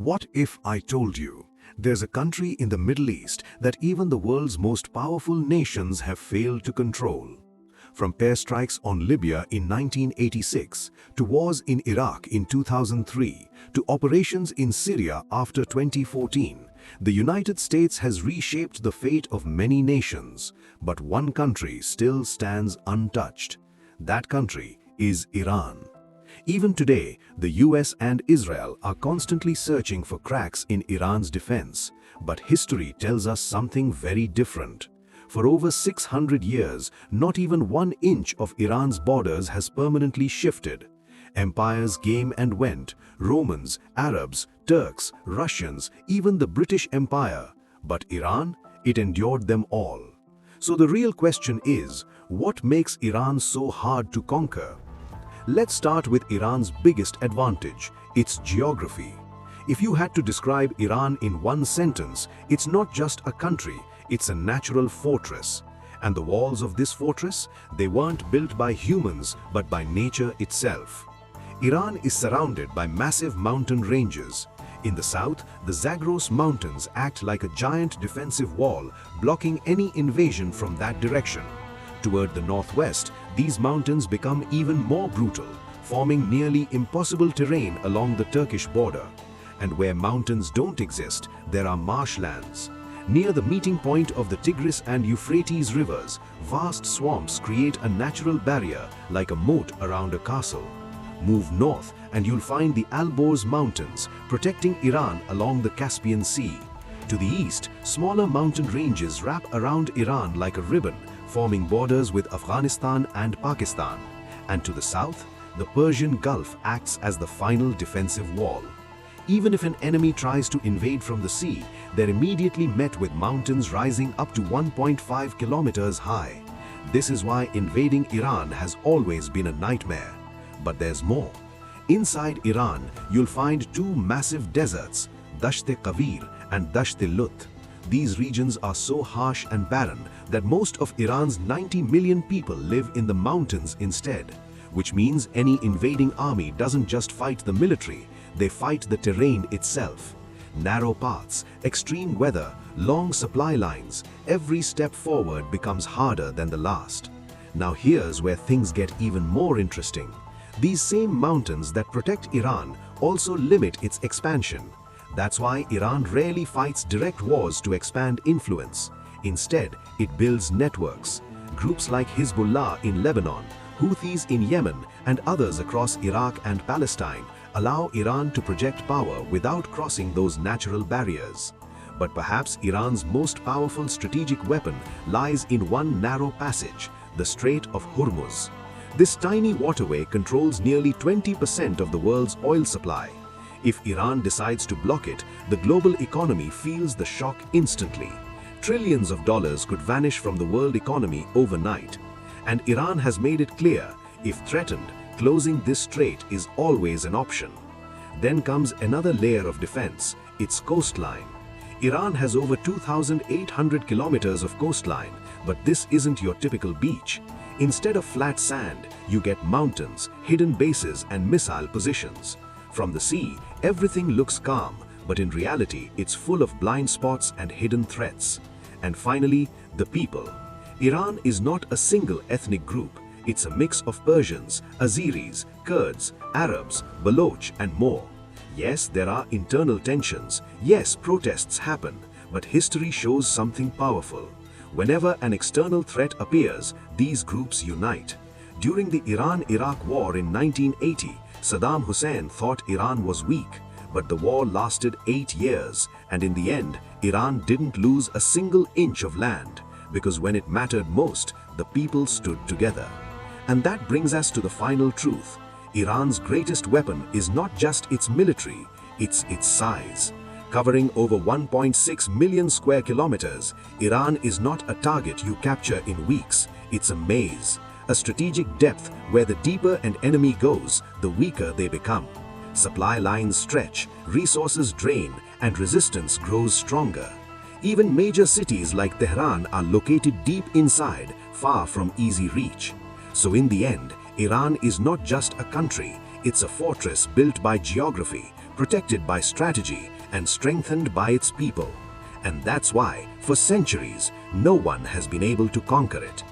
What if I told you there's a country in the Middle East that even the world's most powerful nations have failed to control? From airstrikes on Libya in 1986, to wars in Iraq in 2003, to operations in Syria after 2014, the United States has reshaped the fate of many nations, but one country still stands untouched. That country is Iran. Even today, the US and Israel are constantly searching for cracks in Iran's defense, but history tells us something very different. For over 600 years, not even 1 inch of Iran's borders has permanently shifted. Empires came and went, Romans, Arabs, Turks, Russians, even the British Empire. But Iran, it endured them all. So the real question is, what makes Iran so hard to conquer? Let's start with Iran's biggest advantage, its geography. If you had to describe Iran in one sentence, it's not just a country, it's a natural fortress. And the walls of this fortress, they weren't built by humans, but by nature itself. Iran is surrounded by massive mountain ranges. In the south, the Zagros Mountains act like a giant defensive wall, blocking any invasion from that direction. Toward the northwest, these mountains become even more brutal, forming nearly impossible terrain along the Turkish border. And where mountains don't exist, there are marshlands. Near the meeting point of the Tigris and Euphrates rivers, vast swamps create a natural barrier like a moat around a castle. Move north and you'll find the Alborz Mountains, protecting Iran along the Caspian Sea. To the east, smaller mountain ranges wrap around Iran like a ribbon, forming borders with Afghanistan and Pakistan. And to the south, the Persian Gulf acts as the final defensive wall. Even if an enemy tries to invade from the sea, they're immediately met with mountains rising up to 1.5 kilometers high. This is why invading Iran has always been a nightmare. But there's more. Inside Iran, you'll find 2 massive deserts, Dasht-e-Qavir and Dasht-e-Lut. These regions are so harsh and barren that most of Iran's 90 million people live in the mountains instead, which means any invading army doesn't just fight the military, they fight the terrain itself. Narrow paths, extreme weather, long supply lines, every step forward becomes harder than the last. Now here's where things get even more interesting. These same mountains that protect Iran also limit its expansion. That's why Iran rarely fights direct wars to expand influence. Instead, it builds networks. Groups like Hezbollah in Lebanon, Houthis in Yemen, and others across Iraq and Palestine allow Iran to project power without crossing those natural barriers. But perhaps Iran's most powerful strategic weapon lies in one narrow passage, the Strait of Hormuz. This tiny waterway controls nearly 20% of the world's oil supply. If Iran decides to block it, the global economy feels the shock instantly. Trillions of dollars could vanish from the world economy overnight. And Iran has made it clear, if threatened, closing this strait is always an option. Then comes another layer of defense, its coastline. Iran has over 2,800 kilometers of coastline, but this isn't your typical beach. Instead of flat sand, you get mountains, hidden bases, and missile positions. From the sea, everything looks calm, but in reality, it's full of blind spots and hidden threats. And finally, the people. Iran is not a single ethnic group. It's a mix of Persians, Azeris, Kurds, Arabs, Baloch, and more. Yes, there are internal tensions. Yes, protests happen. But history shows something powerful. Whenever an external threat appears, these groups unite. During the Iran-Iraq War in 1980, Saddam Hussein thought Iran was weak, but the war lasted 8 years, and in the end, Iran didn't lose a single inch of land, because when it mattered most, the people stood together. And that brings us to the final truth. Iran's greatest weapon is not just its military, it's its size. Covering over 1.6 million square kilometers, Iran is not a target you capture in weeks, it's a maze. A strategic depth where the deeper an enemy goes, the weaker they become. Supply lines stretch, resources drain, and resistance grows stronger. Even major cities like Tehran are located deep inside, far from easy reach. So in the end, Iran is not just a country, it's a fortress built by geography, protected by strategy and strengthened by its people. And that's why, for centuries, no one has been able to conquer it.